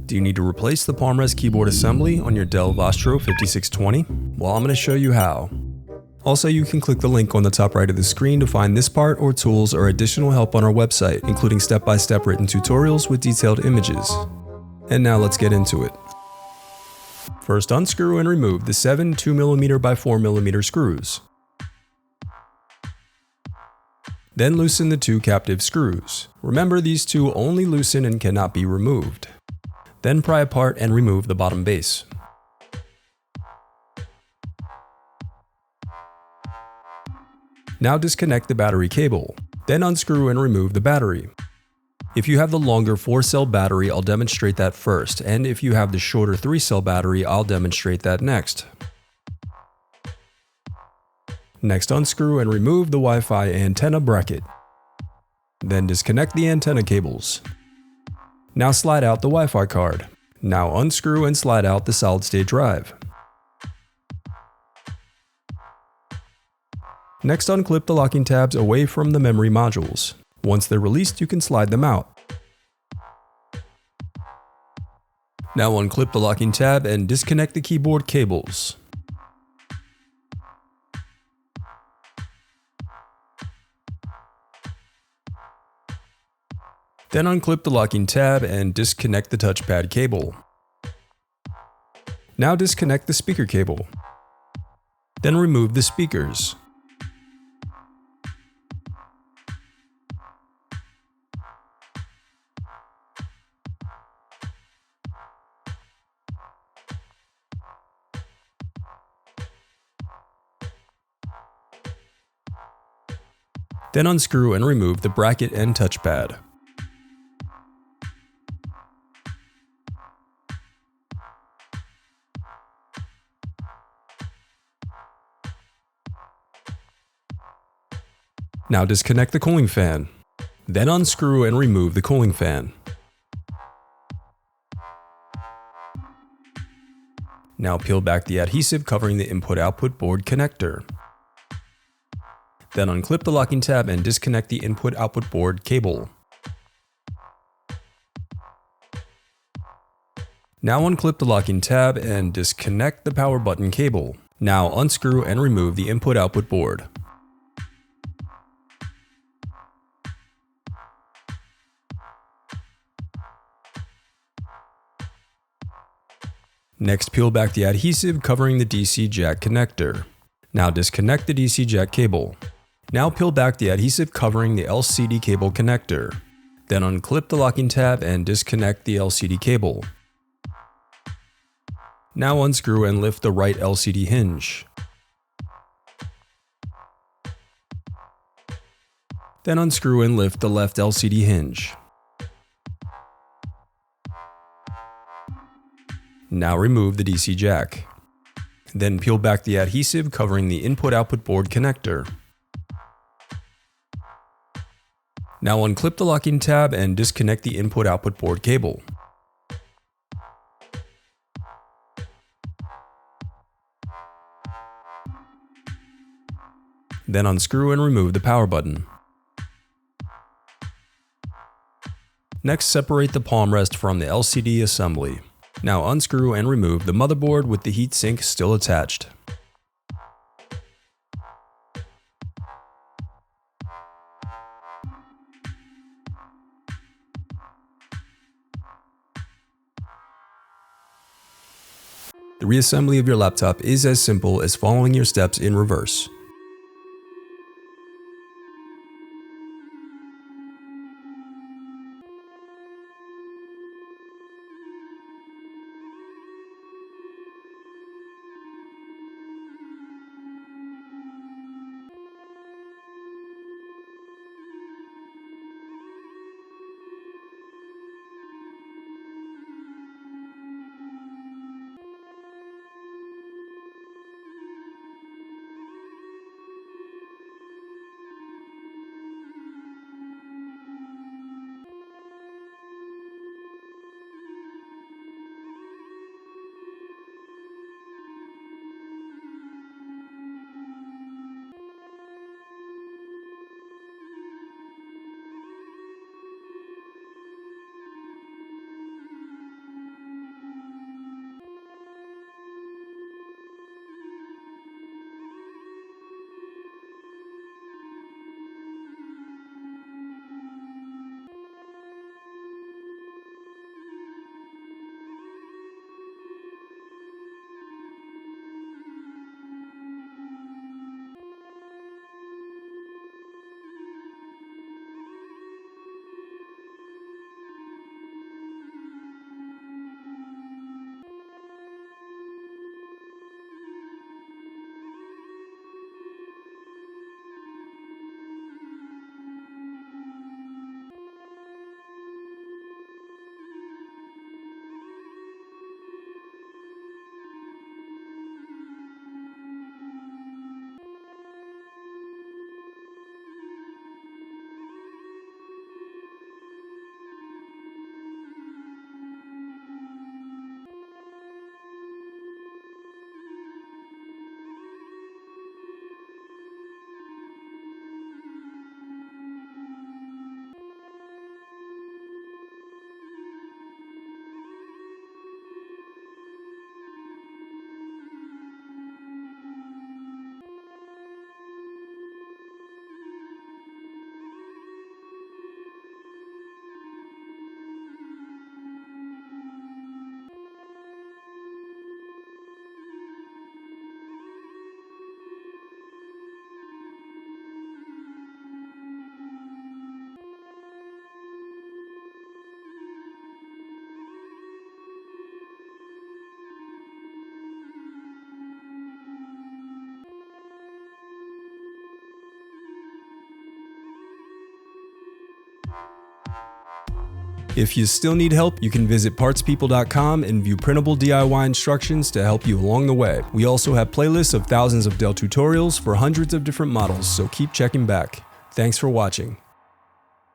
Do you need to replace the Palmrest keyboard assembly on your Dell Vostro 5620? Well, I'm going to show you how. Also, you can click the link on the top right of the screen to find this part or tools or additional help on our website, including step-by-step written tutorials with detailed images. And now let's get into it. First, unscrew and remove the 7 2mm by 4mm screws. Then loosen the 2 captive screws. Remember, these 2 only loosen and cannot be removed. Then pry apart and remove the bottom base. Now disconnect the battery cable. Then unscrew and remove the battery. If you have the longer 4-cell battery, I'll demonstrate that first, and if you have the shorter 3-cell battery, I'll demonstrate that next. Next, unscrew and remove the Wi-Fi antenna bracket. Then disconnect the antenna cables. Now slide out the Wi-Fi card. Now unscrew and slide out the solid-state drive. Next, unclip the locking tabs away from the memory modules. Once they're released, you can slide them out. Now unclip the locking tab and disconnect the keyboard cables. Then unclip the locking tab and disconnect the touchpad cable. Now disconnect the speaker cable. Then remove the speakers. Then unscrew and remove the bracket and touchpad. Now disconnect the cooling fan. Then unscrew and remove the cooling fan. Now peel back the adhesive covering the input-output board connector. Then unclip the locking tab and disconnect the input-output board cable. Now unclip the locking tab and disconnect the power button cable. Now unscrew and remove the input-output board. Next, peel back the adhesive covering the DC jack connector. Now disconnect the DC jack cable. Now peel back the adhesive covering the LCD cable connector. Then unclip the locking tab and disconnect the LCD cable. Now unscrew and lift the right LCD hinge. Then unscrew and lift the left LCD hinge. Now remove the DC jack. Then peel back the adhesive covering the input-output board connector. Now unclip the locking tab and disconnect the input-output board cable. Then unscrew and remove the power button. Next, separate the Palmrest from the LCD assembly. Now unscrew and remove the motherboard with the heatsink still attached. The reassembly of your laptop is as simple as following your steps in reverse. If you still need help, you can visit partspeople.com and view printable DIY instructions to help you along the way. We also have playlists of thousands of Dell tutorials for hundreds of different models, so keep checking back. Thanks for watching.